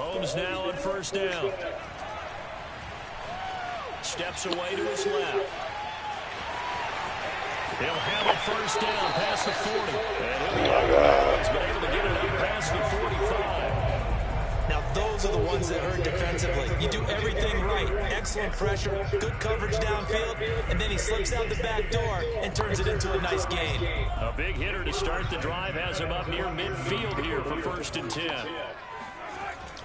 Mahomes now on first down. Steps away to his left. He'll have it first down past the 40. And he'll be out. He's been able to get it up past the 45. Now, those are the ones that hurt defensively. You do everything right. Excellent pressure, good coverage downfield, and then he slips out the back door and turns it into a nice gain. A big hitter to start the drive has him up near midfield here for 1st and 10.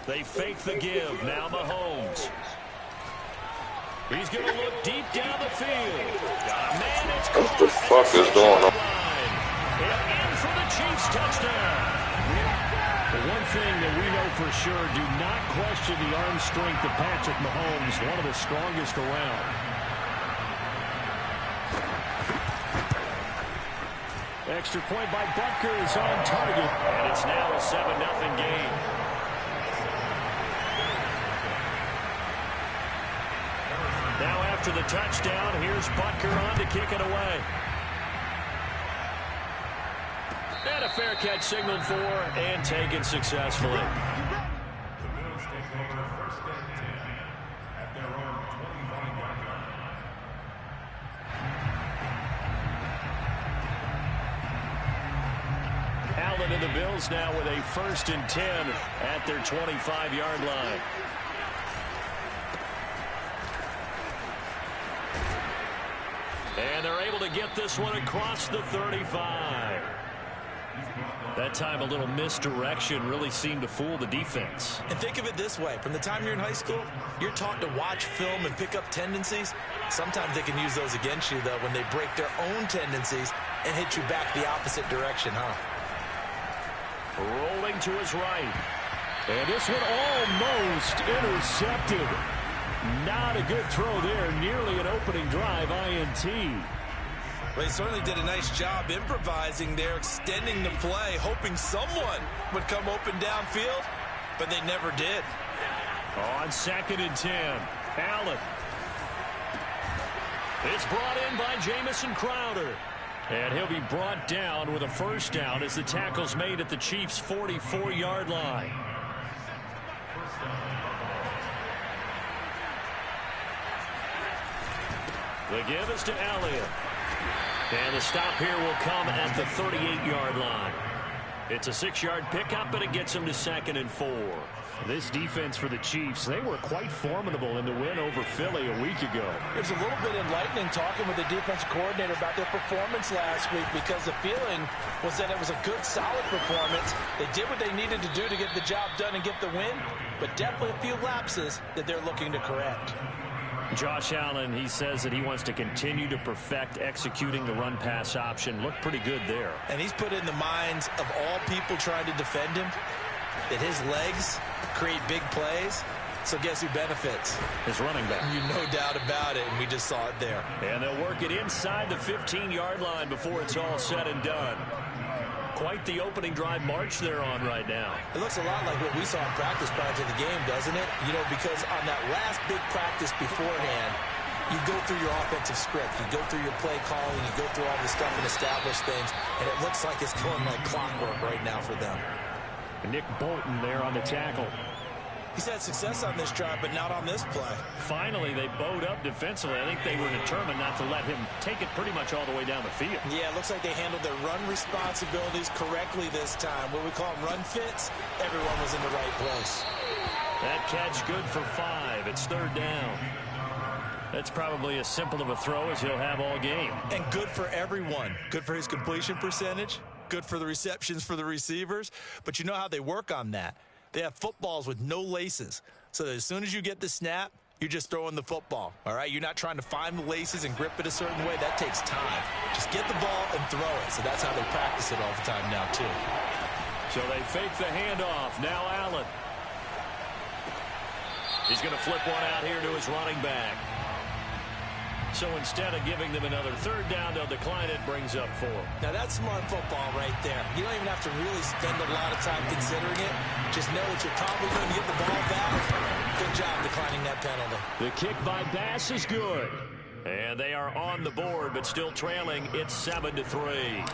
They fake the give. Now Mahomes. He's going to look deep down the field. Got a man, it's caught. What the fuck is going on? And in for the Chiefs touchdown. The one thing that we know for sure, do not question the arm strength of Patrick Mahomes, one of the strongest around. Extra point by Butker is on target. And it's now a 7-0 game. Now after the touchdown, here's Butker on to kick it away. And a fair catch signaled for and taken successfully. The Bills take over 1st and 10 at their own 25-yard line. Allen and the Bills now with a 1st and 10 at their 25-yard line. And they're able to get this one across the 35. That time a little misdirection really seemed to fool the defense. And think of it this way. From the time you're in high school, you're taught to watch film and pick up tendencies. Sometimes they can use those against you, though, when they break their own tendencies and hit you back the opposite direction, huh? Rolling to his right. And this one almost intercepted. Not a good throw there. Nearly an opening drive INT. Well, they certainly did a nice job improvising there, extending the play, hoping someone would come open downfield, but they never did. On 2nd and 10, Allen. It's brought in by Jamison Crowder. And he'll be brought down with a 1st down as the tackle's made at the Chiefs' 44-yard line. The give is to Elliott. And the stop here will come at the 38-yard line. It's a 6-yard pickup, but it gets them to 2nd and 4. This defense for the Chiefs, they were quite formidable in the win over Philly a week ago. It was a little bit enlightening talking with the defensive coordinator about their performance last week, because the feeling was that it was a good, solid performance. They did what they needed to do to get the job done and get the win, but definitely a few lapses that they're looking to correct. Josh Allen, he says that he wants to continue to perfect executing the run-pass option. Looked pretty good there. And he's put in the minds of all people trying to defend him that his legs create big plays. So guess who benefits? His running back. You no doubt about it, and we just saw it there. And they'll work it inside the 15-yard line before it's all said and done. Quite the opening drive march they're on right now. It looks a lot like what we saw in practice prior to the game, doesn't it? You know, because on that last big practice beforehand, you go through your offensive script. You go through your play calling. You go through all this stuff and establish things. And it looks like it's going like clockwork right now for them. Nick Bolton there on the tackle. He's had success on this drive, but not on this play. Finally, they bowed up defensively. I think they were determined not to let him take it pretty much all the way down the field. Yeah, it looks like they handled their run responsibilities correctly this time. What we call them run fits, everyone was in the right place. That catch good for 5. It's 3rd down. That's probably as simple of a throw as he'll have all game. And good for everyone. Good for his completion percentage. Good for the receptions for the receivers. But you know how they work on that. They have footballs with no laces. So that as soon as you get the snap, you're just throwing the football. All right? You're not trying to find the laces and grip it a certain way. That takes time. Just get the ball and throw it. So that's how they practice it all the time now, too. So they fake the handoff. Now Allen. He's going to flip one out here to his running back. So instead of giving them another 3rd down, they'll decline it, brings up 4. Now that's smart football right there. You don't even have to really spend a lot of time considering it. Just know that you're probably going to get the ball back. Good job declining that penalty. The kick by Bass is good. And they are on the board, but still trailing. It's 7-3.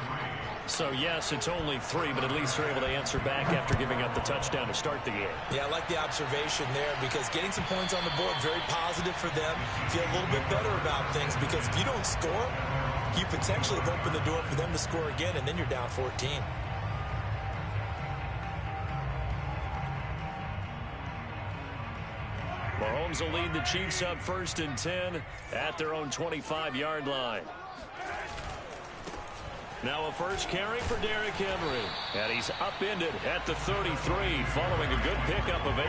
So, yes, it's only 3, but at least they're able to answer back after giving up the touchdown to start the game. Yeah, I like the observation there because getting some points on the board, very positive for them. Feel a little bit better about things because if you don't score, you potentially have opened the door for them to score again, and then you're down 14. Mahomes will lead the Chiefs up 1st and 10 at their own 25-yard line. Now a first carry for Derrick Henry. And he's upended at the 33 following a good pickup of 8.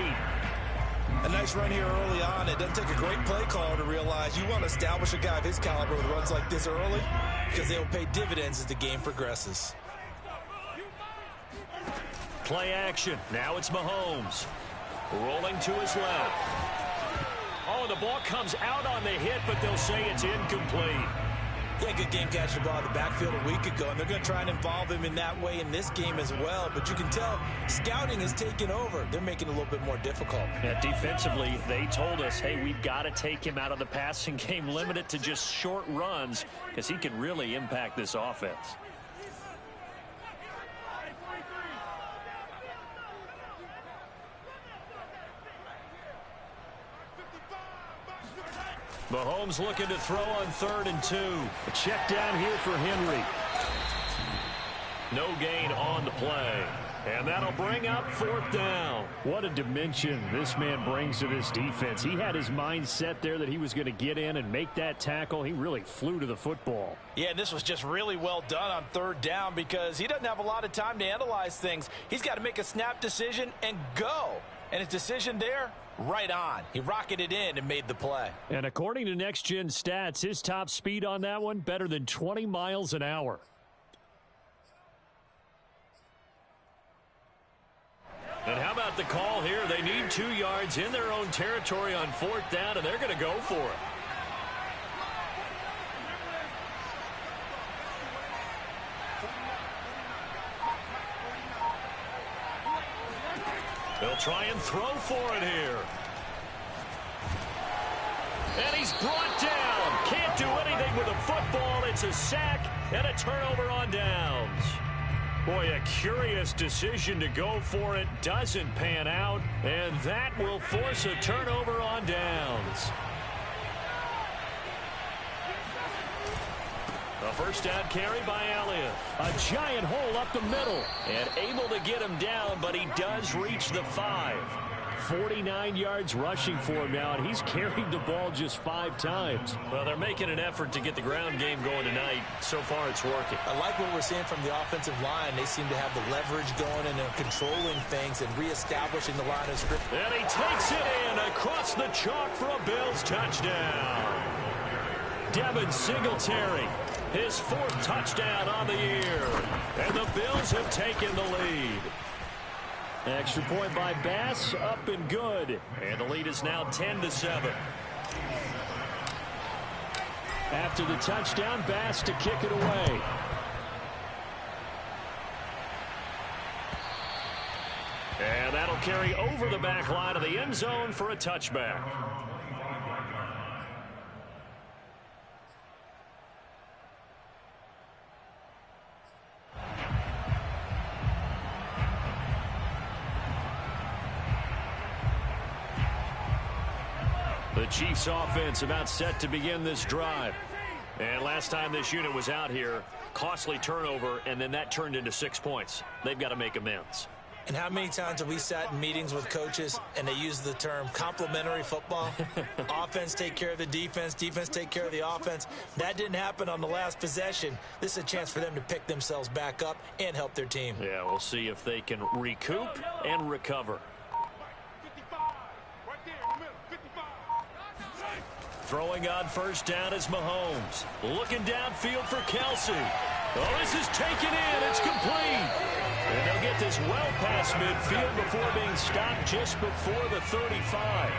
A nice run here early on. It doesn't take a great play caller to realize you want to establish a guy of his caliber with runs like this early because they will pay dividends as the game progresses. Play action. Now it's Mahomes. Rolling to his left. Oh, the ball comes out on the hit, but they'll say it's incomplete. Yeah, good game catching the ball in the backfield a week ago, and they're going to try and involve him in that way in this game as well. But you can tell scouting has taken over. They're making it a little bit more difficult. Yeah, defensively, they told us, hey, we've got to take him out of the passing game, limit it to just short runs because he can really impact this offense. Mahomes looking to throw on 3rd and 2. A check down here for Henry. No gain on the play. And that'll bring up 4th down. What a dimension this man brings to this defense. He had his mind set there that he was going to get in and make that tackle. He really flew to the football. Yeah, this was just really well done on 3rd down because he doesn't have a lot of time to analyze things. He's got to make a snap decision and go. And his decision there, right on. He rocketed in and made the play. And according to Next Gen Stats, his top speed on that one, better than 20 miles an hour. And how about the call here? They need 2 yards in their own territory on 4th down, and they're going to go for it. They'll try and throw for it here. And he's brought down. Can't do anything with a football. It's a sack and a turnover on downs. Boy, a curious decision to go for it. Doesn't pan out. And that will force a turnover on downs. A first down carry by Elliott. A giant hole up the middle. And able to get him down, but he does reach the 5. 49 yards rushing for him now, and he's carried the ball just 5 times. Well, they're making an effort to get the ground game going tonight. So far, it's working. I like what we're seeing from the offensive line. They seem to have the leverage going and they're controlling things and reestablishing the line of script. And he takes it in across the chalk for a Bills touchdown. Devin Singletary, his 4th touchdown on the year. And the Bills have taken the lead. Extra point by Bass, up and good. And the lead is now 10-7. After the touchdown, Bass to kick it away. And that'll carry over the back line of the end zone for a touchback. The Chiefs offense about set to begin this drive. And last time this unit was out here, costly turnover, and then that turned into 6 points. They've got to make amends. And how many times have we sat in meetings with coaches and they use the term complementary football? Offense take care of the defense, defense take care of the offense. That didn't happen on the last possession. This is a chance for them to pick themselves back up and help their team. Yeah, we'll see if they can recoup and recover. Throwing on first down is Mahomes. Looking downfield for Kelsey. Oh, this is taken in. It's complete. And they'll get this well past midfield before being stopped just before the 35.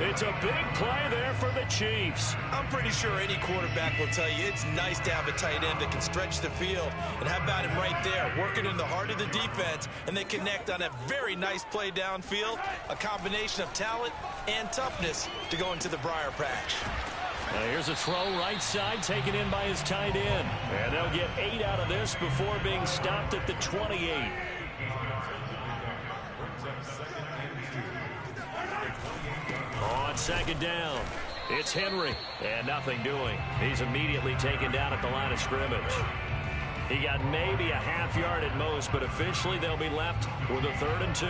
It's a big play there for the Chiefs. I'm pretty sure any quarterback will tell you it's nice to have a tight end that can stretch the field. And how about him right there, working in the heart of the defense, and they connect on a very nice play downfield, a combination of talent and toughness to go into the briar patch. Here's a throw right side taken in by his tight end. And they'll get 8 out of this before being stopped at the 28. On second down, it's Henry. And nothing doing. He's immediately taken down at the line of scrimmage. He got maybe a half yard at most, but officially they'll be left with a 3rd and 2.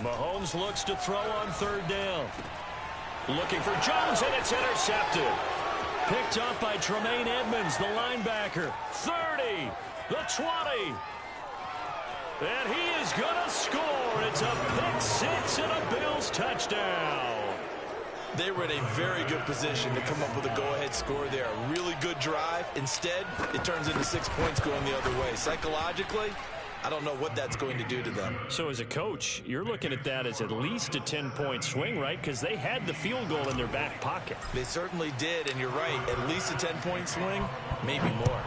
Mahomes looks to throw on 3rd down. Looking for Jones, and it's intercepted. Picked up by Tremaine Edmonds, the linebacker. 30, the 20. And he is going to score. It's a pick 6 and a Bills touchdown. They were in a very good position to come up with a go-ahead score there. A really good drive. Instead, it turns into 6 points going the other way. Psychologically, I don't know what that's going to do to them. So as a coach, you're looking at that as at least a 10-point swing, right? Because they had the field goal in their back pocket. They certainly did, and you're right. At least a 10-point swing, maybe more.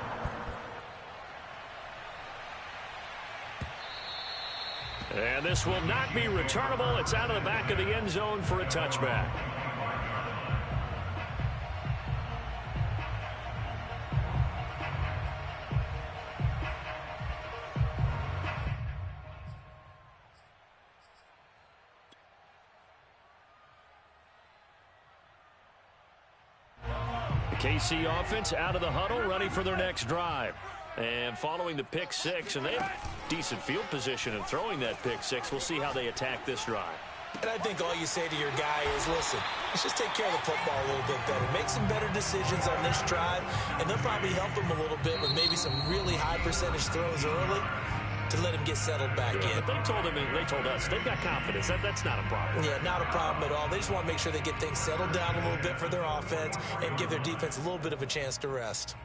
And this will not be returnable. It's out of the back of the end zone for a touchback. KC offense out of the huddle, ready for their next drive. And following the pick 6, and they have decent field position in throwing that pick 6. We'll see how they attack this drive. And I think all you say to your guy is, listen, let's just take care of the football a little bit better. Make some better decisions on this drive, and they'll probably help him a little bit with maybe some really high percentage throws early to let him get settled back in. But they told us they've got confidence. That's not a problem. Yeah, not a problem at all. They just want to make sure they get things settled down a little bit for their offense and give their defense a little bit of a chance to rest.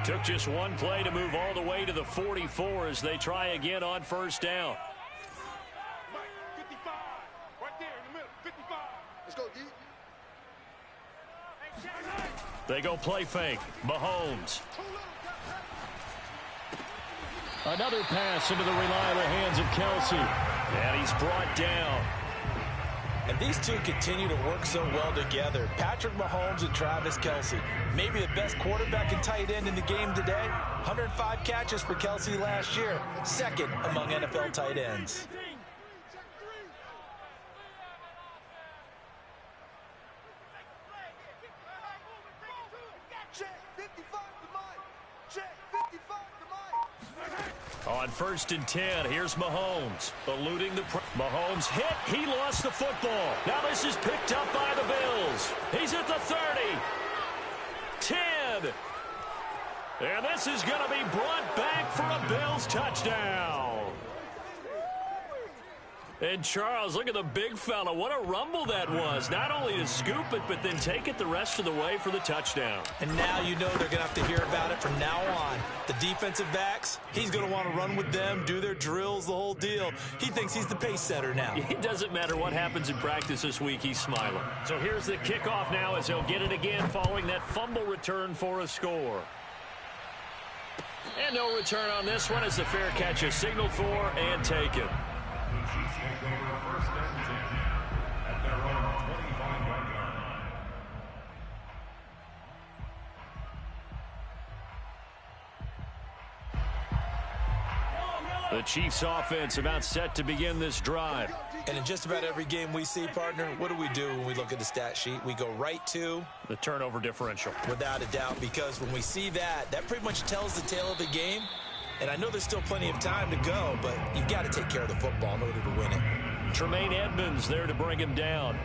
Took just one play to move all the way to the 44 as they try again on 1st down. 55, right there in the middle, 55. Let's go, D. They go play fake. Mahomes. Another pass into the reliable hands of Kelsey. And he's brought down. And these two continue to work so well together. Patrick Mahomes and Travis Kelsey. Maybe the best quarterback and tight end in the game today. 105 catches for Kelsey last year. 2nd among NFL tight ends. On 1st and 10, here's Mahomes. Eluding the Mahomes hit. He lost the football. Now this is picked up by the Bills. He's at the 30. 10. And this is going to be brought back for a Bills touchdown. And Charles, look at the big fella. What a rumble that was. Not only to scoop it, but then take it the rest of the way for the touchdown. And now you know they're going to have to hear about it from now on. The defensive backs, he's going to want to run with them, do their drills, the whole deal. He thinks he's the pace setter now. It doesn't matter what happens in practice this week. He's smiling. So here's the kickoff now as he'll get it again following that fumble return for a score. And no return on this one as the fair catch is signaled for and taken. Chiefs take over 1st and 10 at their own 25-yard line. The Chiefs offense about set to begin this drive. And in just about every game we see, partner, what do we do when we look at the stat sheet? We go right to the turnover differential. Without a doubt, because when we see that, that pretty much tells the tale of the game. And I know there's still plenty of time to go, but you've got to take care of the football in order to win it. Tremaine Edmonds there to bring him down.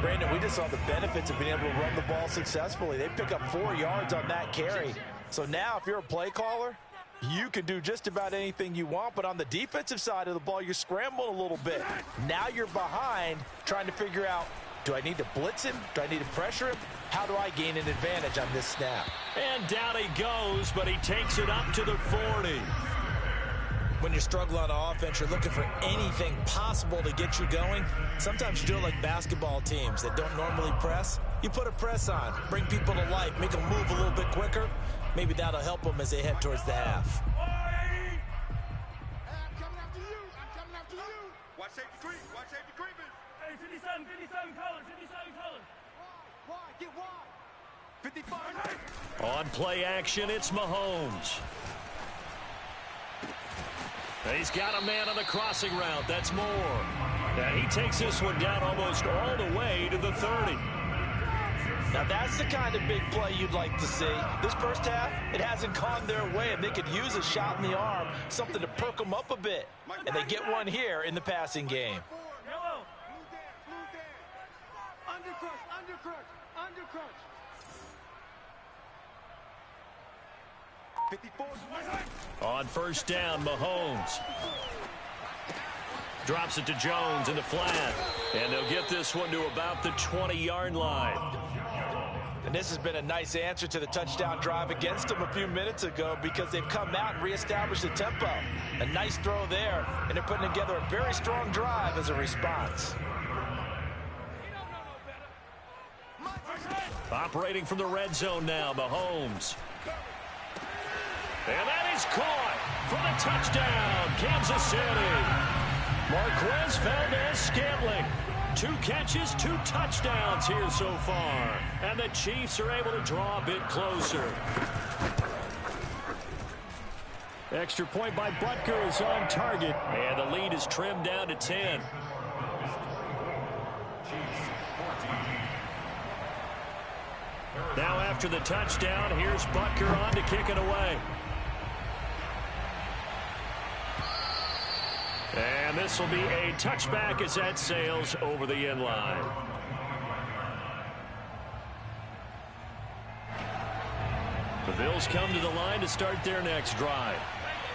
Brandon, we just saw the benefits of being able to run the ball successfully. They pick up 4 yards on that carry. So now if you're a play caller, you can do just about anything you want, but on the defensive side of the ball, you're scrambling a little bit. Now you're behind trying to figure out, do I need to blitz him? Do I need to pressure him? How do I gain an advantage on this snap? And down he goes, but he takes it up to the 40. When you're struggling on offense, you're looking for anything possible to get you going. Sometimes you do it like basketball teams that don't normally press. You put a press on, bring people to life, make them move a little bit quicker. Maybe that'll help them as they head towards the half. Watch safety creep. Watch safety creeping. Hey, 57 colors, 57 colors. Wide, get wide. 55. On play action, it's Mahomes. He's got a man on the crossing route. That's Moore. And he takes this one down almost all the way to the 30. Now that's the kind of big play you'd like to see. This first half, it hasn't gone their way, and they could use a shot in the arm, something to perk them up a bit. And they get one here in the passing game. Yellow. Undercrush. 54. On first down, Mahomes. Drops it to Jones in the flat. And they'll get this one to about the 20-yard line. And this has been a nice answer to the touchdown drive against them a few minutes ago because they've come out and reestablished the tempo. A nice throw there, and they're putting together a very strong drive as a response. Operating from the red zone now, Mahomes. And that is caught for the touchdown, Kansas City. Marquez Valdez-Scantling. 2 catches, 2 touchdowns here so far. And the Chiefs are able to draw a bit closer. Extra point by Butker is on target. And the lead is trimmed down to 10. Now after the touchdown, here's Butker on to kick it away. And this will be a touchback as that sails over the end line. The Bills come to the line to start their next drive.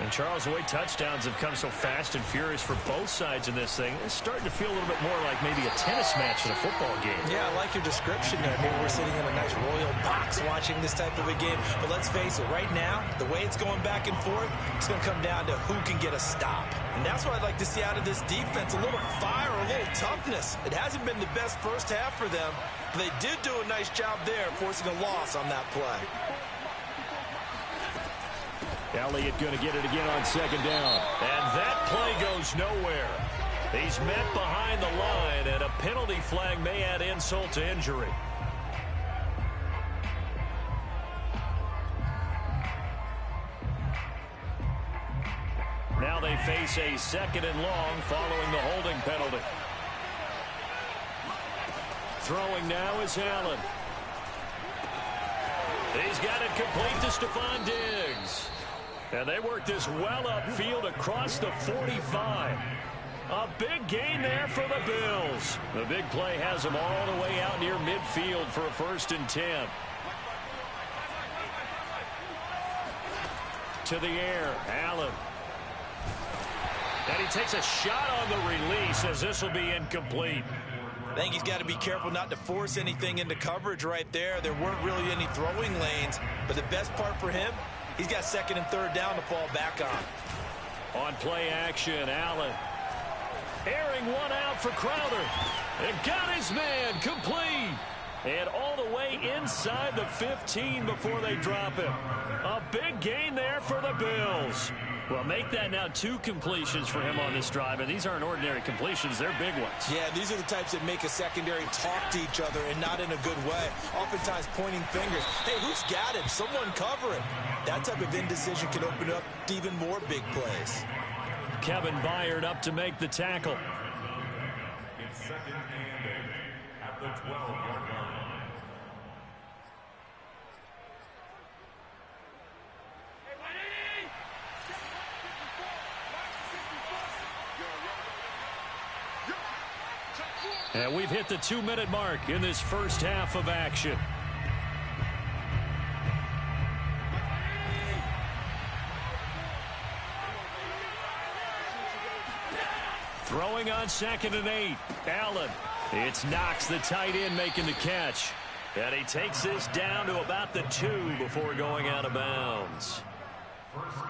And Charles, the way touchdowns have come so fast and furious for both sides in this thing, it's starting to feel a little bit more like maybe a tennis match in a football game. Yeah, I like your description there. Maybe we're sitting in a nice royal box watching this type of a game. But let's face it, right now, the way it's going back and forth, it's going to come down to who can get a stop. And that's what I'd like to see out of this defense, a little fire, a little toughness. It hasn't been the best first half for them, but they did do a nice job there forcing a loss on that play. Elliott going to get it again on second down. And that play goes nowhere. He's met behind the line, and a penalty flag may add insult to injury. Now they face a 2nd and long following the holding penalty. Throwing now is Allen. He's got it complete to Stephon Diggs. And they work this well upfield across the 45. A big gain there for the Bills. The big play has them all the way out near midfield for a 1st and 10. To the air, Allen. And he takes a shot on the release as this will be incomplete. I think he's got to be careful not to force anything into coverage right there. There weren't really any throwing lanes, but the best part for him, he's got 2nd and 3rd down to fall back on. On play action, Allen. Airing one out for Crowder. And got his man complete. And all the way inside the 15 before they drop him. A big gain there for the Bills. Well, make that now 2 completions for him on this drive, and these aren't ordinary completions. They're big ones. Yeah, these are the types that make a secondary talk to each other and not in a good way. Oftentimes pointing fingers. Hey, who's got it? Someone cover it. That type of indecision can open up to even more big plays. Kevin Byard up to make the tackle. It's 2nd and 8 at the 12-yard line. And we've hit the 2-minute mark in this first half of action. Throwing on 2nd and 8. Allen. It's Knox, the tight end, making the catch. And he takes this down to about the 2 before going out of bounds.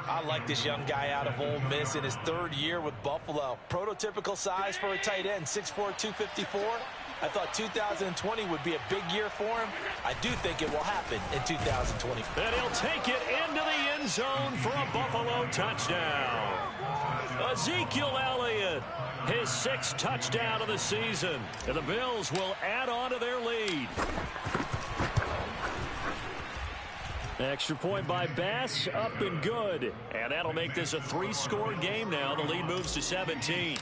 I like this young guy out of Ole Miss in his third year with Buffalo. Prototypical size for a tight end, 6'4", 254. I thought 2020 would be a big year for him. I do think it will happen in 2020. And he'll take it into the end zone for a Buffalo touchdown. Ezekiel Elliott, his 6th touchdown of the season. And the Bills will add on to their lead. Extra point by Bass, up and good. And that'll make this a 3-score game now. The lead moves to 17.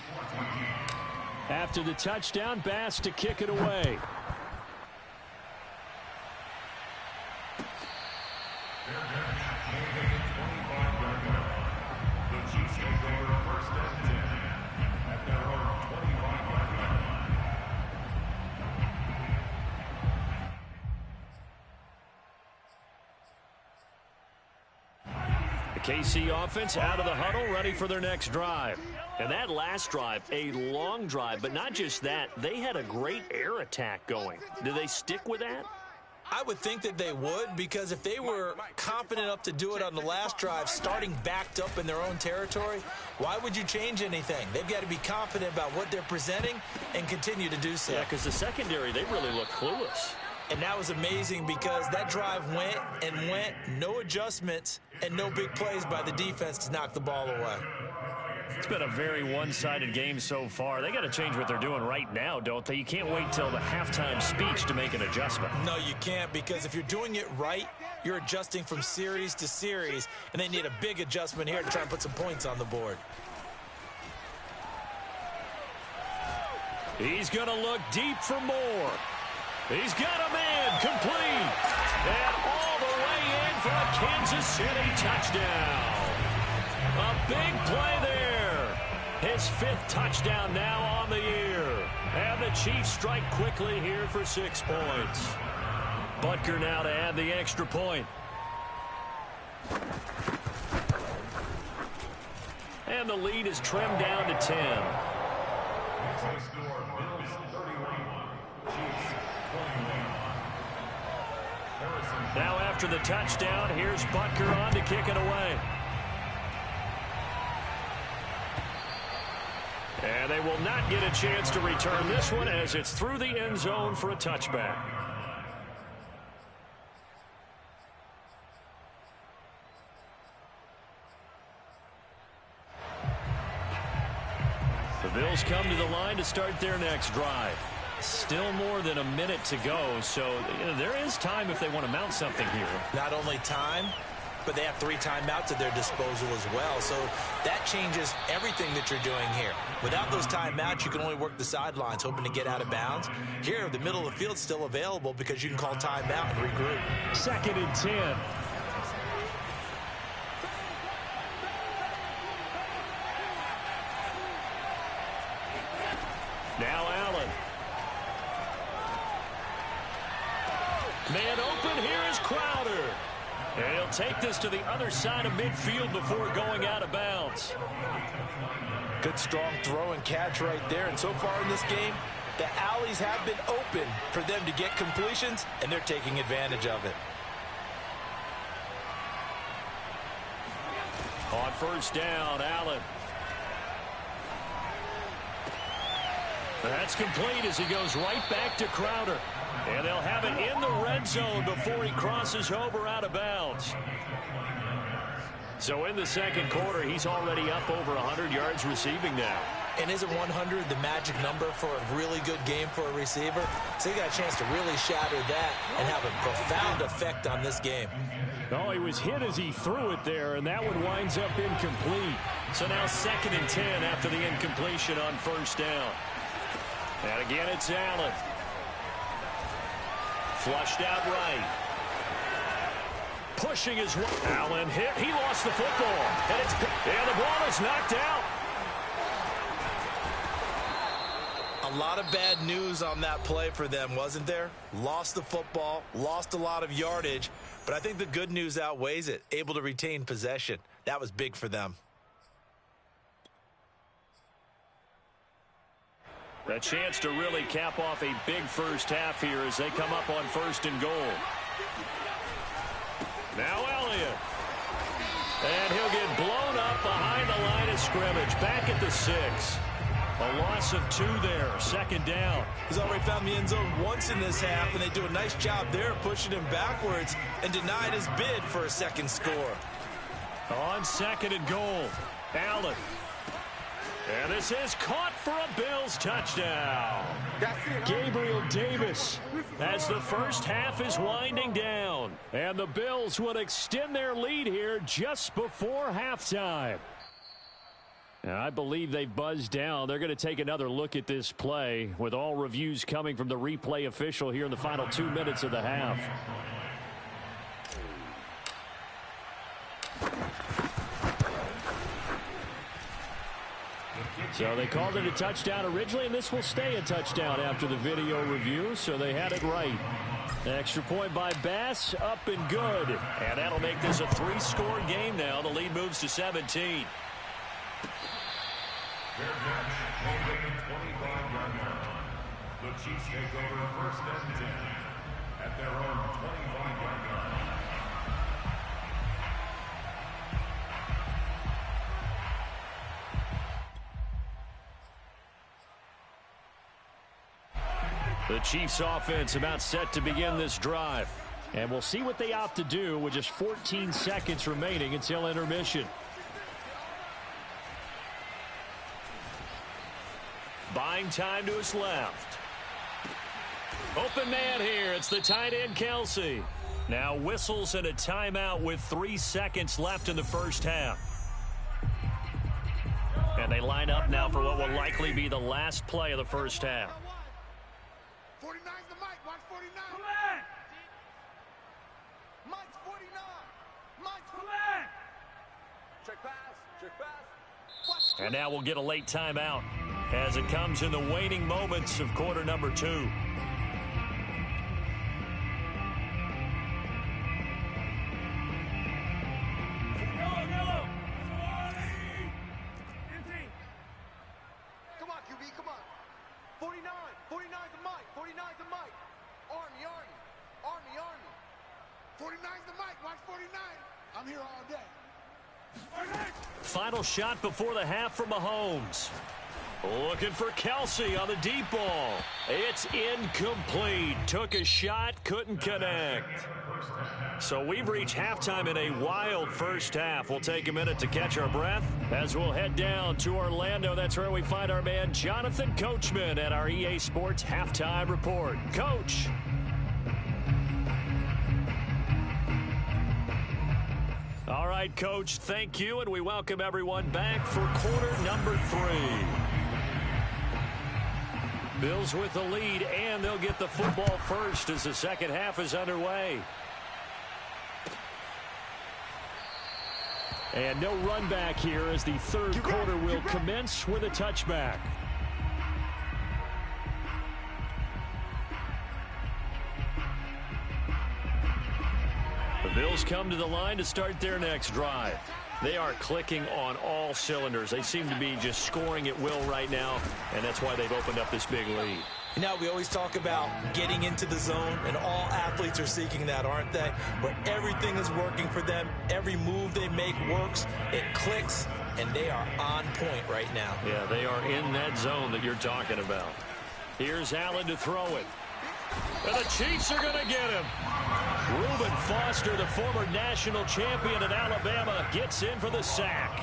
After the touchdown, Bass to kick it away. KC offense out of the huddle, ready for their next drive. And that last drive, a long drive, but not just that, they had a great air attack going. Do they stick with that? I would think that they would, because if they were confident enough to do it on the last drive, starting backed up in their own territory, why would you change anything? They've got to be confident about what they're presenting and continue to do so. Yeah, because the secondary, they really look clueless. And that was amazing because that drive went and went, no adjustments, and no big plays by the defense to knock the ball away. It's been a very one-sided game so far. They got to change what they're doing right now, don't they? You can't wait till the halftime speech to make an adjustment. No, you can't, because if you're doing it right, you're adjusting from series to series, and they need a big adjustment here to try and put some points on the board. He's going to look deep for more. He's got a man complete. And all the way in for a Kansas City touchdown. A big play there. His 5th touchdown now on the year. And the Chiefs strike quickly here for 6 points. Butker now to add the extra point. And the lead is trimmed down to 10. Now after the touchdown, here's Butker on to kick it away. And they will not get a chance to return this one as it's through the end zone for a touchback. The Bills come to the line to start their next drive. Still more than a minute to go, so there is time if they want to mount something here. Not only time, but they have 3 timeouts at their disposal as well, so that changes everything that you're doing here. Without those timeouts, you can only work the sidelines, hoping to get out of bounds. Here, the middle of the field's still available because you can call timeout and regroup. 2nd and 10. Now Allen. Man open, here is Crowder. And he'll take this to the other side of midfield before going out of bounds. Good strong throw and catch right there. And so far in this game, the alleys have been open for them to get completions, and they're taking advantage of it. On 1st down, Allen. That's complete as he goes right back to Crowder. And they'll have it in the red zone before he crosses over out of bounds. So in the 2nd quarter, he's already up over 100 yards receiving now. And isn't 100 the magic number for a really good game for a receiver? So he got a chance to really shatter that and have a profound effect on this game. Oh, he was hit as he threw it there, and that one winds up incomplete. So now 2nd and 10 after the incompletion on 1st down. And again, it's Allen. Flushed out right. Pushing his way. Allen hit. He lost the football. And the ball is knocked out. A lot of bad news on that play for them, wasn't there? Lost the football, lost a lot of yardage, but I think the good news outweighs it. Able to retain possession. That was big for them. A chance to really cap off a big first half here as they come up on 1st and goal. Now Elliott. And he'll scrimmage. Back at the 6. A loss of 2 there. 2nd down. He's already found the end zone once in this half, and they do a nice job there pushing him backwards and denied his bid for a second score. On 2nd and goal, Allen. And this is caught for a Bills touchdown. Gabriel Davis as the first half is winding down. And the Bills would extend their lead here just before halftime. And I believe they've buzzed down. They're going to take another look at this play with all reviews coming from the replay official here in the final 2 minutes of the half. So they called it a touchdown originally, and this will stay a touchdown after the video review, so they had it right. Extra point by Bass, up and good. And that'll make this a 3-score game now. The lead moves to 17. Their match, holding the 25-yard line. The Chiefs take over 1st and 10 at their own 25-yard line. The Chiefs offense about set to begin this drive. And we'll see what they opt to do with just 14 seconds remaining until intermission. Buying time to his left. Open man here. It's the tight end, Kelsey. Now whistles and a timeout with 3 seconds left in the first half. And they line up now for what will likely be the last play of the first half. 49's the mic. Watch 49. Come back. Mike's 49. Mike's Come back. Check pass. Check pass. Watch. And now we'll get a late timeout as it comes in the waning moments of quarter number 2. Go, go. 15. Come on, QB. Come on. 49. 49's the mic. 49's the mic. Army. Army. Army. 49's the mic. Watch 49. I'm here all day. Final shot before the half from Mahomes. Looking for Kelsey on the deep ball. It's incomplete. Took a shot, couldn't connect. So we've reached halftime in a wild first half. We'll take a minute to catch our breath as we'll head down to Orlando. That's where we find our man Jonathan Coachman at our EA Sports Halftime Report. Coach. All right, Coach, thank you, and we welcome everyone back for quarter number 3. Bills with the lead, and they'll get the football first as the second half is underway. And no run back here as the third quarter will commence with a touchback. The Bills come to the line to start their next drive. They are clicking on all cylinders. They seem to be just scoring at will right now, and that's why they've opened up this big lead. You know, we always talk about getting into the zone, and all athletes are seeking that, aren't they? Where everything is working for them, every move they make works, it clicks, and they are on point right now. Yeah, they are in that zone that you're talking about. Here's Allen to throw it. And the Chiefs are going to get him. Reuben Foster, the former national champion at Alabama, gets in for the sack.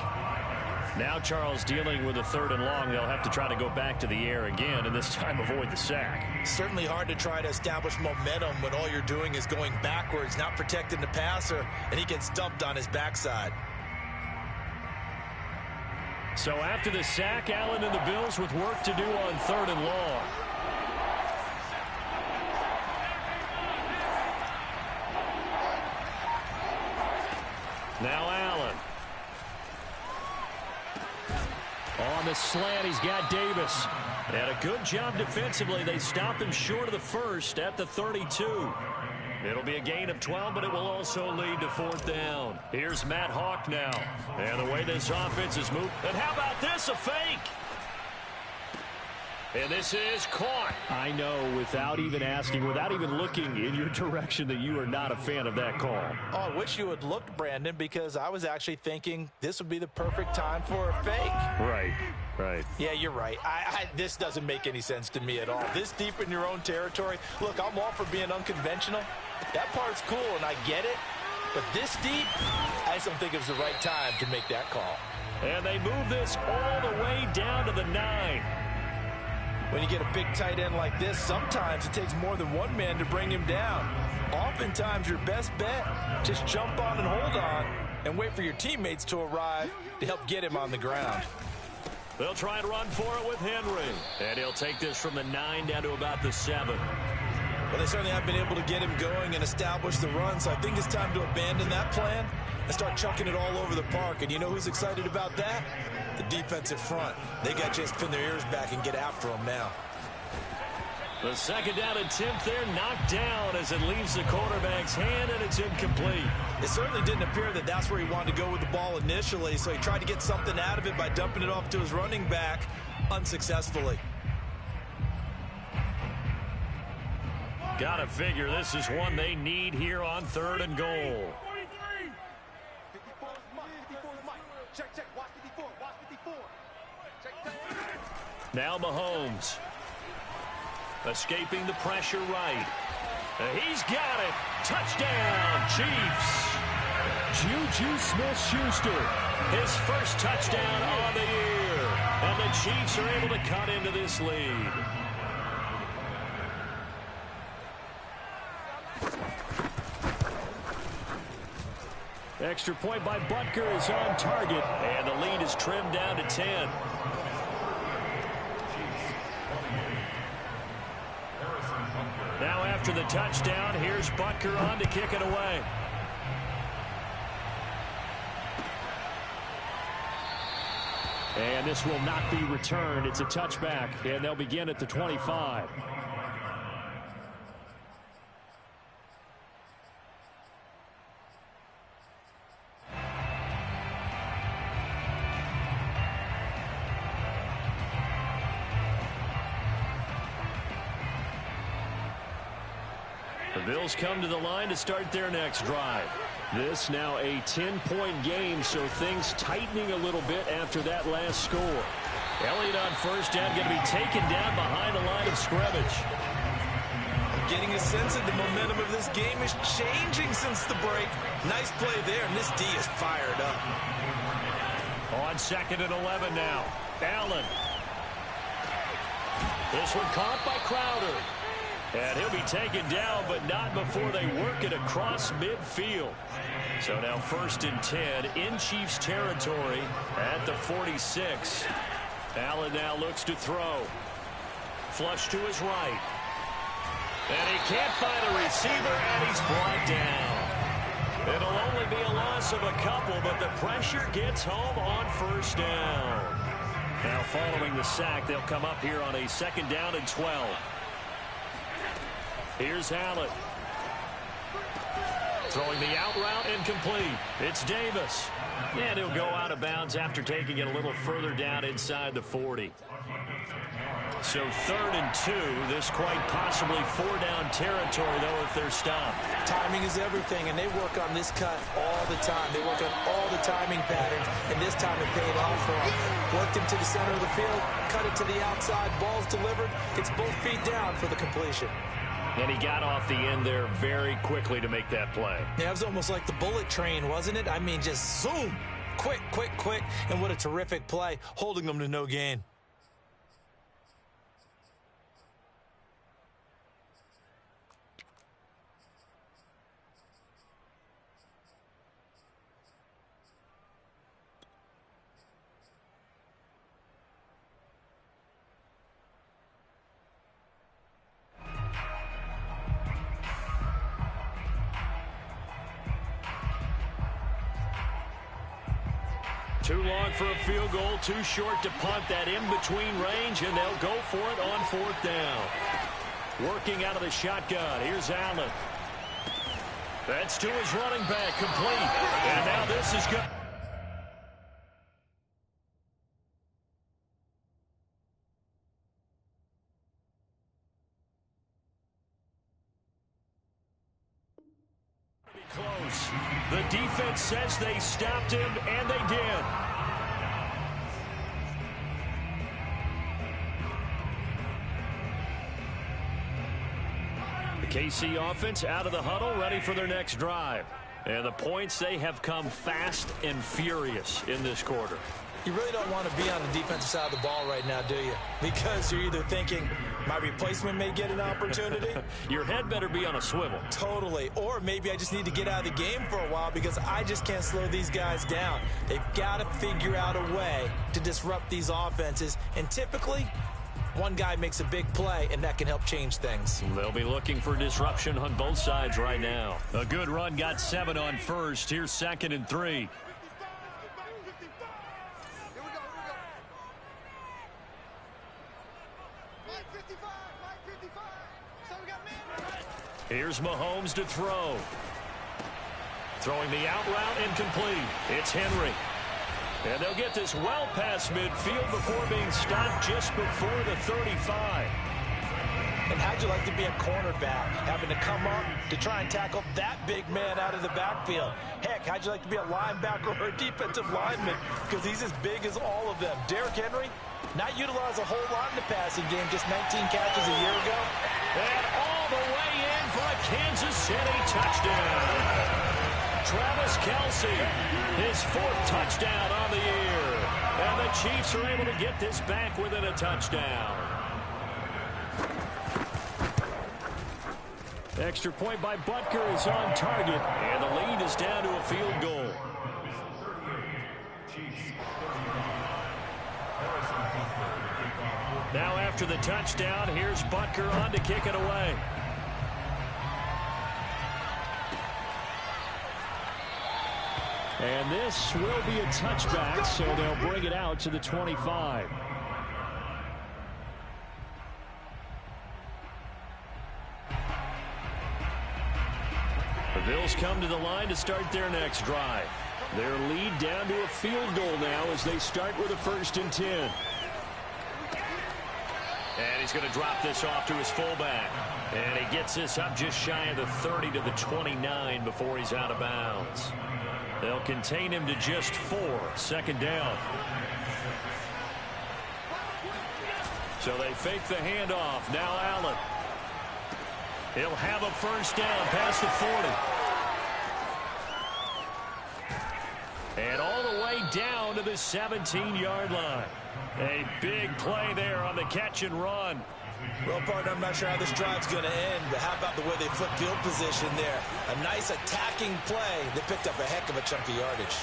Now Charles dealing with a 3rd and long. They'll have to try to go back to the air again and this time avoid the sack. Certainly hard to try to establish momentum when all you're doing is going backwards, not protecting the passer, and he gets dumped on his backside. So after the sack, Allen and the Bills with work to do on 3rd and long. Now Allen. On the slant, he's got Davis. And a good job defensively. They stop him short of the first at the 32. It'll be a gain of 12, but it will also lead to 4th down. Here's Matt Hawk now. And the way this offense is moved. And how about this, a fake? And this is caught. I know, without even asking, without even looking in your direction, that you are not a fan of that call. Oh, I wish you had looked, Brandon, because I was actually thinking this would be the perfect time for a fake. Right. Yeah, you're right. This doesn't make any sense to me at all. This deep in your own territory. Look, I'm all for being unconventional. That part's cool, and I get it. But this deep, I just don't think it was the right time to make that call. And they move this all the way down to the 9. When you get a big tight end like this, sometimes it takes more than one man to bring him down. Oftentimes, your best bet, just jump on and hold on and wait for your teammates to arrive to help get him on the ground. They'll try and run for it with Henry. And he'll take this from the 9 down to about the 7. Well, they certainly have been able to get him going and establish the run, so I think it's time to abandon that plan and start chucking it all over the park. And you know who's excited about that? The defensive front. They got to just pin their ears back and get after him now. The second down attempt there knocked down as it leaves the quarterback's hand, and it's incomplete. It certainly didn't appear that that's where he wanted to go with the ball initially, so he tried to get something out of it by dumping it off to his running back unsuccessfully. Gotta figure this is one they need here on 3rd and goal. 54 is Mike. 54 is Mike. Check. Watch 54. Watch 54. Check. Now Mahomes. Escaping the pressure right. He's got it. Touchdown, Chiefs. Juju Smith-Schuster. His first touchdown on the year. And the Chiefs are able to cut into this lead. Extra point by Butker is on target. And the lead is trimmed down to 10. Now after the touchdown, here's Butker on to kick it away. And this will not be returned. It's a touchback, and they'll begin at the 25. The Bills come to the line to start their next drive. This now a 10-point game, so things tightening a little bit after that last score. Elliott on first down, going to be taken down behind the line of scrimmage. I'm getting a sense that the momentum of this game is changing since the break. Nice play there, and this D is fired up. On 2nd and 11 now. Allen. This one caught by Crowder. And he'll be taken down, but not before they work it across midfield. So now 1st and 10 in Chiefs territory at the 46. Allen now looks to throw. Flush to his right. And he can't find a receiver, and he's brought down. It'll only be a loss of a couple, but the pressure gets home on 1st down. Now following the sack, they'll come up here on a 2nd down and 12. Here's Allen. Throwing the out route incomplete. It's Davis. And he'll go out of bounds after taking it a little further down inside the 40. So 3rd and 2. This quite possibly 4-down territory, though, if they're stopped. Timing is everything, and they work on this cut all the time. They work on all the timing patterns, and this time it paid off for them. Worked him to the center of the field, cut it to the outside, ball's delivered, gets both feet down for the completion. And he got off the end there very quickly to make that play. Yeah, it was almost like the bullet train, wasn't it? I mean, just zoom, quick, and what a terrific play, holding them to no gain. Too long for a field goal, too short to punt that in-between range, and they'll go for it on 4th down. Working out of the shotgun, here's Allen. That's to his running back, complete. And now this is good. The defense says they stopped him, and they did. The KC offense out of the huddle, ready for their next drive. And the points, they have come fast and furious in this quarter. You really don't want to be on the defensive side of the ball right now, do you? Because you're either thinking, my replacement may get an opportunity. Your head better be on a swivel. Totally. Or maybe I just need to get out of the game for a while because I just can't slow these guys down. They've got to figure out a way to disrupt these offenses. And typically, one guy makes a big play, and that can help change things. They'll be looking for disruption on both sides right now. A good run, got 7 on first. Here's 2nd and 3. Here's Mahomes to throw. Throwing the out route incomplete. It's Henry. And they'll get this well past midfield before being stopped just before the 35. And how'd you like to be a cornerback, having to come up to try and tackle that big man out of the backfield? Heck, how'd you like to be a linebacker or a defensive lineman? Because he's as big as all of them. Derrick Henry, not utilized a whole lot in the passing game, just 19 catches a year ago. And all the way in for a Kansas City touchdown. Travis Kelce, his 4th touchdown on the year. And the Chiefs are able to get this back within a touchdown. Extra point by Butker is on target. And the lead is down to a field goal. Now after the touchdown, here's Butker on to kick it away. And this will be a touchback, so they'll bring it out to the 25. The Bills come to the line to start their next drive. Their lead down to a field goal now as they start with a 1st and 10. And he's going to drop this off to his fullback. And he gets this up just shy of the 30 to the 29 before he's out of bounds. They'll contain him to just 4. 2nd down. So they fake the handoff. Now Allen. He'll have a 1st down past the 40. And all the way down to the 17-yard line. A big play there on the catch and run. Well, partner, I'm not sure how this drive's going to end, but how about the way they flip field position there? A nice attacking play that picked up a heck of a chunk of yardage.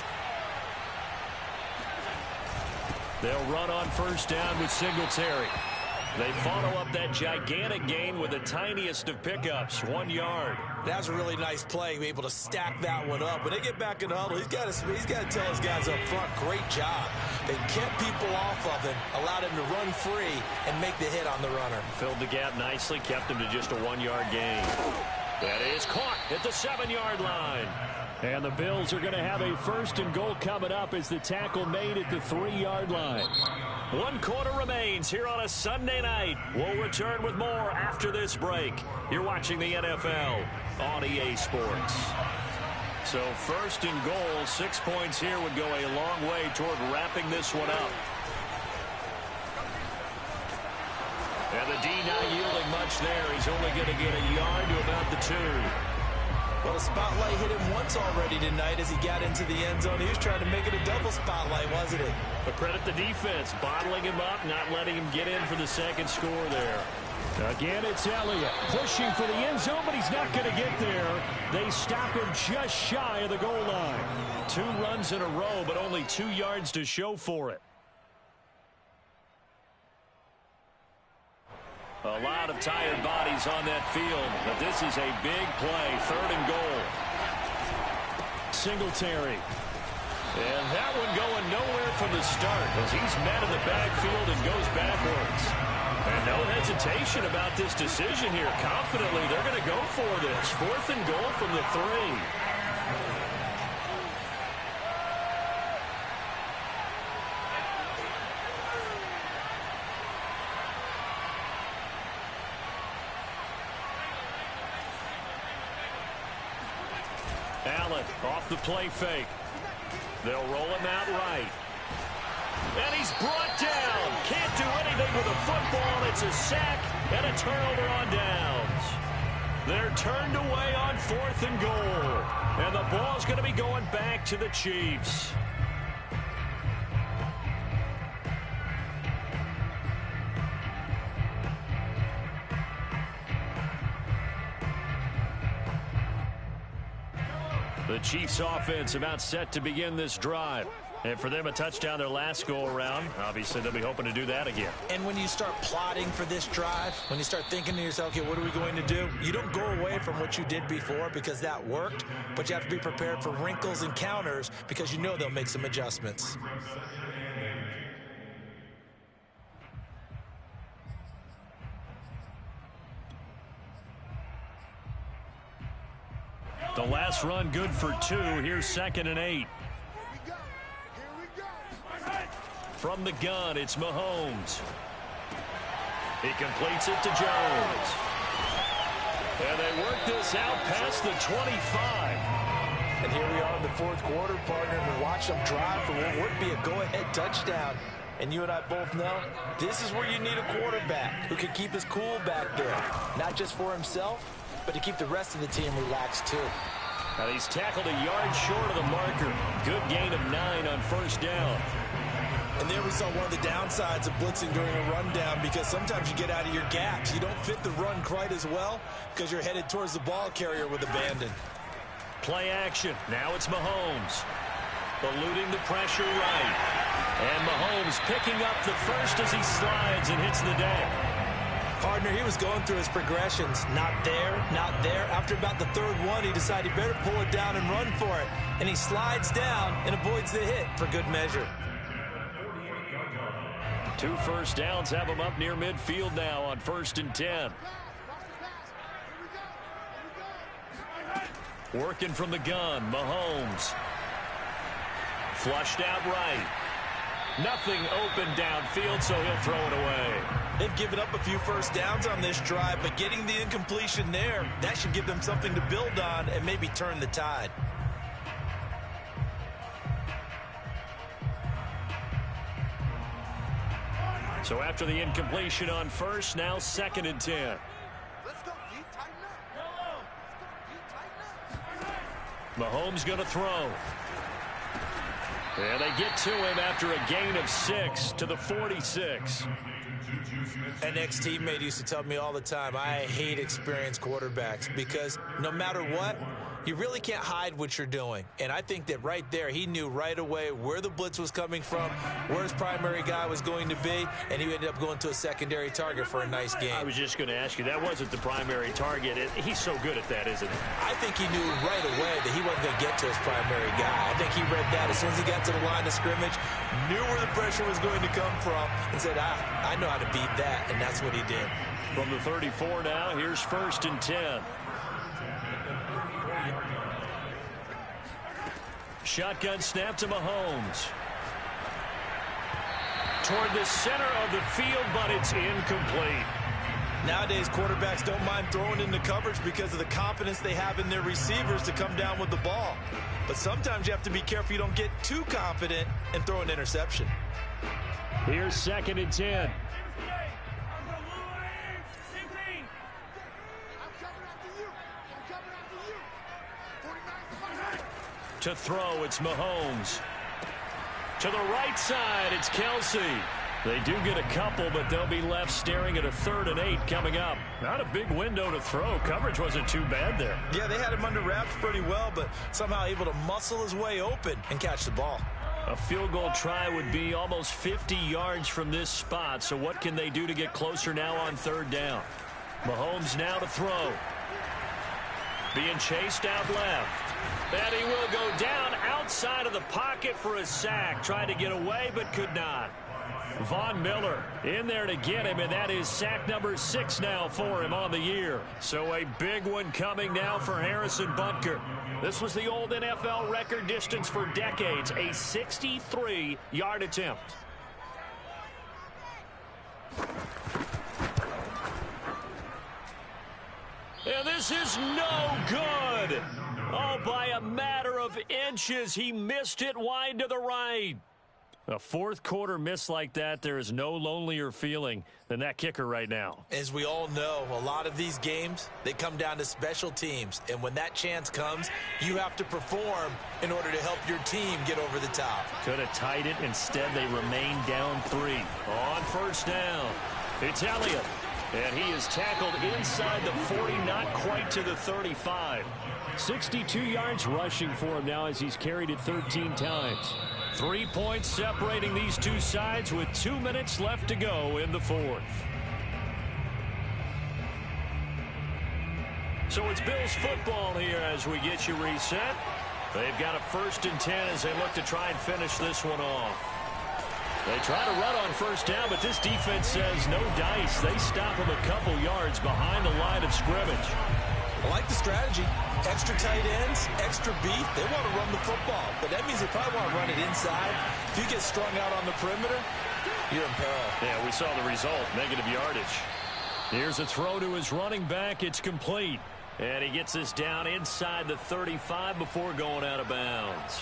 They'll run on 1st down with Singletary. They follow up that gigantic gain with the tiniest of pickups, 1 yard. That was a really nice play, able to stack that one up. When they get back in the huddle, he's got to tell his guys up front, great job. They kept people off of him, allowed him to run free, and make the hit on the runner. Filled the gap nicely, kept him to just a 1 yard gain. That is caught at the 7-yard line. And the Bills are going to have a 1st and goal coming up as the tackle made at the 3-yard line. 1 quarter remains here on a Sunday night. We'll return with more after this break. You're watching the NFL on EA Sports. So 1st and goal, 6 points here would go a long way toward wrapping this one up. And the D not yielding much there. He's only going to get a yard to about the 2. Well, the spotlight hit him once already tonight as he got into the end zone. He was trying to make it a double spotlight, wasn't he? But credit the defense, bottling him up, not letting him get in for the 2nd score there. Again, it's Elliott pushing for the end zone, but he's not going to get there. They stop him just shy of the goal line. 2 runs in a row, but only 2 yards to show for it. A lot of tired bodies on that field, but this is a big play. 3rd and goal. Singletary. And that one going nowhere from the start as he's met in the backfield and goes backwards. And no hesitation about this decision here. Confidently, they're going to go for this. 4th and goal from the 3. Allen off the play fake. They'll roll him out right. And he's brought down. Can't do anything with a football. It's a sack and a turnover on downs. They're turned away on 4th and goal. And the ball's going to be going back to the Chiefs. The Chiefs offense about set to begin this drive. And for them, a touchdown their last go-around. Obviously, they'll be hoping to do that again. And when you start plotting for this drive, when you start thinking to yourself, okay, what are we going to do? You don't go away from what you did before because that worked, but you have to be prepared for wrinkles and counters because you know they'll make some adjustments. The last run good for 2. Here's 2nd and 8. From the gun, it's Mahomes. He completes it to Jones. And they work this out past the 25. And here we are in the 4th quarter, partner, and watch them drive for what would be a go-ahead touchdown. And you and I both know this is where you need a quarterback who can keep his cool back there. Not just for himself, but to keep the rest of the team relaxed, too. And he's tackled a yard short of the marker. Good gain of 9 on 1st down. And there we saw one of the downsides of blitzing during a rundown because sometimes you get out of your gaps. You don't fit the run quite as well because you're headed towards the ball carrier with abandon. Play action. Now it's Mahomes. Eluding the pressure right. And Mahomes picking up the first as he slides and hits the deck. Partner, he was going through his progressions. Not there, not there. After about the 3rd one, he decided he better pull it down and run for it. And he slides down and avoids the hit for good measure. 2 first downs have him up near midfield now on 1st and 10. Working from the gun, Mahomes. Flushed out right. Nothing open downfield, so he'll throw it away. They've given up a few first downs on this drive, but getting the incompletion there, that should give them something to build on and maybe turn the tide. So after the incompletion on 1st, now 2nd and 10. Let's go, D. Tighten up. Let's go, D. Tighten up. Mahomes going to throw. And they get to him after a gain of 6 to the 46. An ex-teammate used to tell me all the time, I hate experienced quarterbacks because no matter what, you really can't hide what you're doing. And I think that right there, he knew right away where the blitz was coming from, where his primary guy was going to be, and he ended up going to a secondary target for a nice game. I was just going to ask you, that wasn't the primary target. He's so good at that, isn't he? I think he knew right away that he wasn't going to get to his primary guy. I think he read that as soon as he got to the line of scrimmage, knew where the pressure was going to come from, and said, I know how to beat that, and that's what he did. From the 34 now, here's 1st and 10. Shotgun snap to Mahomes. Toward the center of the field, but it's incomplete. Nowadays, quarterbacks don't mind throwing into coverage because of the confidence they have in their receivers to come down with the ball. But sometimes you have to be careful you don't get too confident and throw an interception. Here's 2nd and 10. To throw, it's Mahomes. To the right side, it's Kelsey. They do get a couple, but they'll be left staring at a 3rd and 8 coming up. Not a big window to throw. Coverage wasn't too bad there. Yeah, they had him under wraps pretty well, but somehow able to muscle his way open and catch the ball. A field goal try would be almost 50 yards from this spot, so what can they do to get closer now on 3rd down? Mahomes now to throw. Being chased out left. And he will go down outside of the pocket for a sack. Tried to get away, but could not. Von Miller in there to get him, and that is sack number 6 now for him on the year. So a big one coming now for Harrison Butker. This was the old NFL record distance for decades, a 63-yard attempt. And this is no good. Oh, by a matter of inches, he missed it wide to the right. A fourth quarter miss like that, there is no lonelier feeling than that kicker right now. As we all know, a lot of these games, they come down to special teams. And when that chance comes, you have to perform in order to help your team get over the top. Could have tied it. Instead, they remain down 3. On first down, it's Elliott. And he is tackled inside the 40, not quite to the 35. 62 yards rushing for him now as he's carried it 13 times. 3 points separating these two sides with 2 minutes left to go in the fourth. So it's Bills football here as we get you reset. They've got a 1st and 10 as they look to try and finish this one off. They try to run on first down, but this defense says no dice. They stop him a couple yards behind the line of scrimmage. I like the strategy. Extra tight ends, extra beef. They want to run the football, but that means they probably want to run it inside. If you get strung out on the perimeter, you're in peril. Yeah, we saw the result, negative yardage. Here's a throw to his running back. It's complete. And he gets this down inside the 35 before going out of bounds.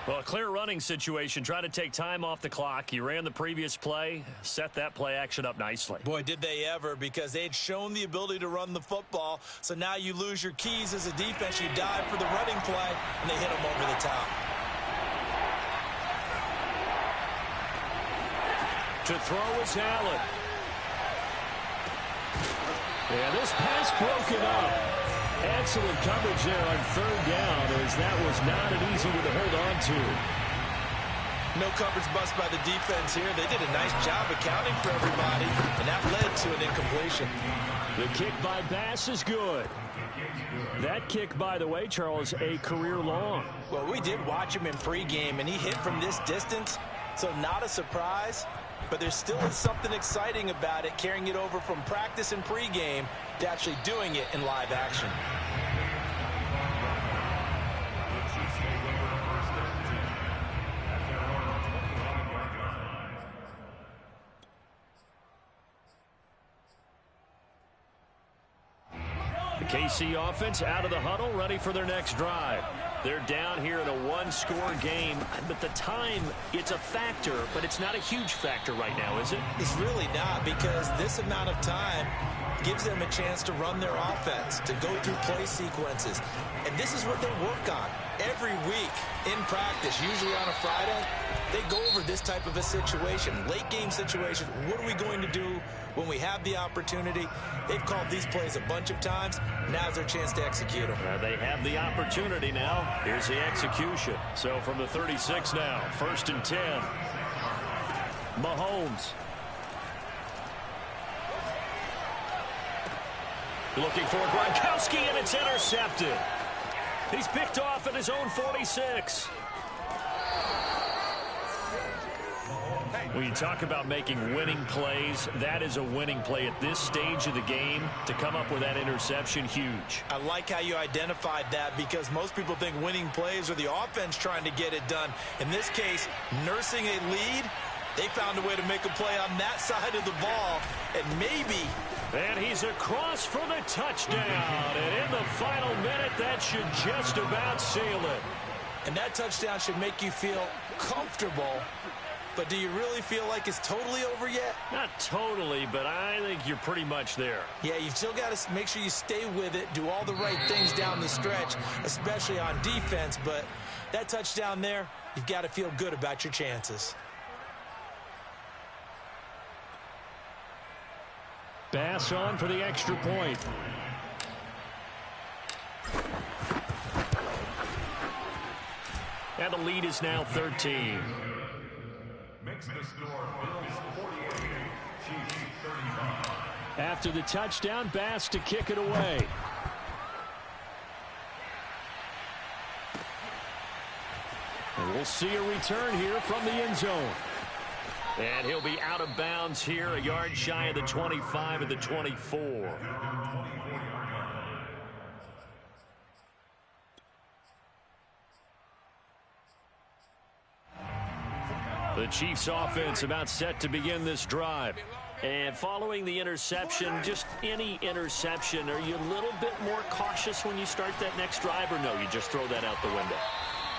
Well, a clear running situation. Try to take time off the clock. He ran the previous play, set that play action up nicely. Boy, did they ever, because they had shown the ability to run the football. So now you lose your keys as a defense. You dive for the running play, and they hit them over the top. To throw is Allen. And this pass broken up. Excellent coverage there on third down, as that was not an easy one to hold on to. No coverage bust by the defense here. They did a nice job accounting for everybody, and that led to an incompletion. The kick by Bass is good. That kick, by the way, Charles, a career long. Well, we did watch him in pregame, and he hit from this distance, so not a surprise. But there still is something exciting about it, carrying it over from practice and pregame to actually doing it in live action. The KC offense out of the huddle, ready for their next drive. They're down here in a one-score game, but the time, it's a factor, but it's not a huge factor right now, is it? It's really not, because this amount of time gives them a chance to run their offense, to go through play sequences. And this is what they work on every week in practice, usually on a Friday. They go over this type of a situation, late game situation. What are we going to do when we have the opportunity? They've called these plays a bunch of times. Now's their chance to execute them. They have the opportunity now. Here's the execution. So from the 36 now, 1st and 10. Mahomes. Looking for Gronkowski, and it's intercepted. He's picked off at his own 46. When you talk about making winning plays, that is a winning play at this stage of the game. To come up with that interception, huge. I like how you identified that, because most people think winning plays are the offense trying to get it done. In this case, nursing a lead, they found a way to make a play on that side of the ball, and maybe... And he's across for the touchdown. And in the final minute, that should just about seal it. And that touchdown should make you feel comfortable. But do you really feel like it's totally over yet? Not totally, but I think you're pretty much there. Yeah, you've still got to make sure you stay with it, do all the right things down the stretch, especially on defense. But that touchdown there, you've got to feel good about your chances. Bass on for the extra point. And the lead is now 13. Makes the score Bills 48, Chiefs 35. After the touchdown, Bass to kick it away. And we'll see a return here from the end zone. And he'll be out of bounds here, a yard shy of the 25 and the 24. The Chiefs offense about set to begin this drive. And following the interception, just any interception, are you a little bit more cautious when you start that next drive, or no, you just throw that out the window?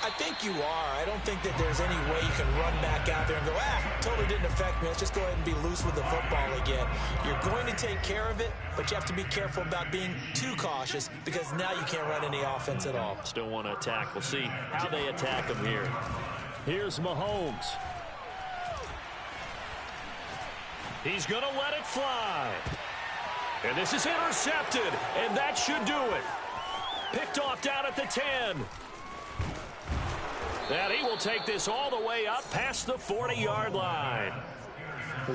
I think you are. I don't think that there's any way you can run back out there and go, totally didn't affect me. Let's just go ahead and be loose with the football again. You're going to take care of it, but you have to be careful about being too cautious because now you can't run any offense at all. Still want to attack. We'll see how they attack him here. Here's Mahomes. He's going to let it fly. And this is intercepted, and that should do it. Picked off down at the 10. And he will take this all the way up past the 40-yard line.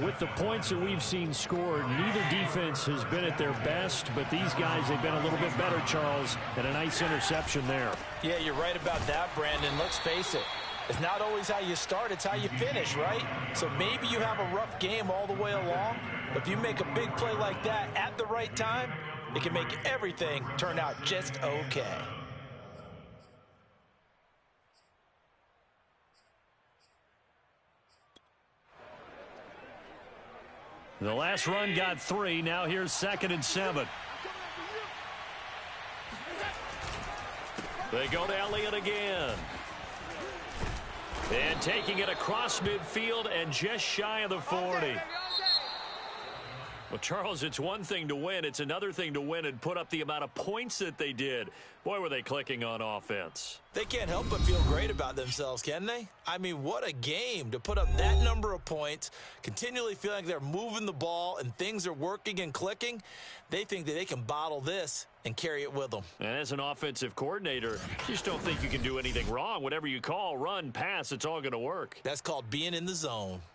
With the points that we've seen scored, neither defense has been at their best, but these guys, they've been a little bit better, Charles, and a nice interception there. Yeah, you're right about that, Brandon. Let's face it. It's not always how you start, it's how you finish, right? So maybe you have a rough game all the way along, but if you make a big play like that at the right time, it can make everything turn out just okay. The last run got 3. Now here's 2nd and 7. They go to Elliott again. And taking it across midfield and just shy of the 40. Well, Charles, it's one thing to win. It's another thing to win and put up the amount of points that they did. Boy, were they clicking on offense. They can't help but feel great about themselves, can they? I mean, what a game to put up that number of points, continually feeling like they're moving the ball and things are working and clicking. They think that they can bottle this and carry it with them. And as an offensive coordinator, you just don't think you can do anything wrong. Whatever you call, run, pass, it's all going to work. That's called being in the zone.